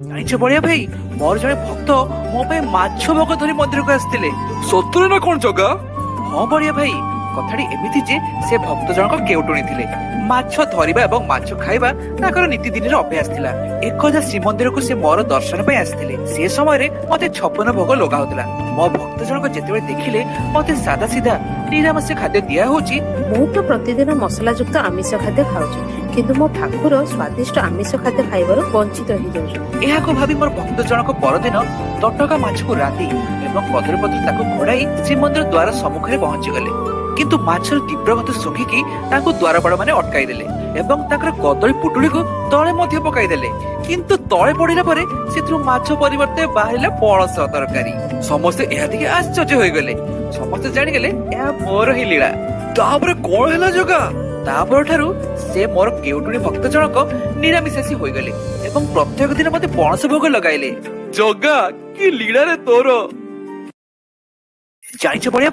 ଜାଣିଛ ବଳିଆ ଭାଇ, ମୋର ଜଣେ ଭକ୍ତ ମୋ ପାଇଁ ମାଛ ଭୋଗ ଧରି ମନ୍ଦିରକୁ ଆସିଥିଲେ। ସତରେ ନା କଣ ଜଗା? ହଁ ବଳିଆ ଭାଇ, କଥାଟି ଏମିତି ଯେ ସେ ଭକ୍ତ ଜଣକ କେଉଟୁଣୀ ଥିଲେ। ମାଛ ଧରିବା ଏବଂ ମାଛ ଖାଇବା ତାଙ୍କର ନୀତିଦିନର ଅଭ୍ୟାସ ଥିଲା। ଏକଦା ଶ୍ରୀମନ୍ଦିରକୁ ସେ ମୋର ଦର୍ଶନ ପାଇଁ ଆସିଥିଲେ। ସେ ସମୟରେ ମତେ 56 ଭୋଗ ଲଗା ହଉଥିଲା। ମୋ ଭକ୍ତ ଜଣକ ଯେତେବେଳେ ଦେଖିଲେ ମତେ ସାଧା ସିଧା ନିରାମିଷ ଖାଦ୍ୟ ଦିଆ ହଉଛି, ମୁଁ ତ ପ୍ରତିଦିନ ମସଲାଯୁକ୍ତ ଆମିଷ ଖାଦ୍ୟ ଖାଉଛି, କିନ୍ତୁ ମୋ ଠାକୁର ସ୍ଵାଦିଷ୍ଟ ଆମିଷ ଖାଦ୍ୟ ଖାଇବାରୁ ବଞ୍ଚିତ ହେଇଯାଉଛନ୍ତି। ଏହାକୁ ଭାବି ମୋର ଭକ୍ତ ଜଣକ ପରଦିନ ତଟକା ମାଛକୁ ରାନ୍ଧି ଏବଂ ପଥରେ ପଥରେ ତାକୁ ଘୋଡାଇ ଶ୍ରୀମନ୍ଦିର ଦ୍ୱାର ସମ୍ମୁଖରେ ପହଞ୍ଚିଗଲେ। କିନ୍ତୁ ମାଛର ତୀବ୍ର ଗନ୍ଧ ଶୁଙ୍ଘିକି ତାଙ୍କୁ ଦ୍ୱାରପାଳ ମାନେ ଅଟକାଇ ଦେଲେ ଏବଂ ତାଙ୍କର କଦଳୀ ପୁଟୁଳିକୁ ତଳେ ମଧ୍ୟ ପକାଇଦେଲେ। କିନ୍ତୁ ତଳେ ପଡିଲା ପରେ ସେଥିରୁ ମାଛ ପରିବର୍ତ୍ତେ ବାହାରିଲା ପଣସ ତରକାରୀ। ସମସ୍ତେ ଏହା ଦେଖି ଆଶ୍ଚର୍ଯ୍ୟ ହୋଇଗଲେ। ସମସ୍ତେ ଜାଣିଗଲେ ଏହା ମୋର ହିଁ ଲୀଳା। ତାପରେ କଣ ହେଲା ଜଗା? ତାପରଠାରୁ ସେ ମୋର କେଉଟୁଣୀ ଭକ୍ତ ଜଣକ ନିରାମିଷାସୀ ହୋଇଗଲେ ଏବଂ ପ୍ରତ୍ୟେକ ଦିନ ମତେ ପଣସ ଭୋଗ ଲଗାଇଲେ। ଜଗା, କି ଲୀଳାରେ ତୋର! ଜାଣିଛ ବଳିଆ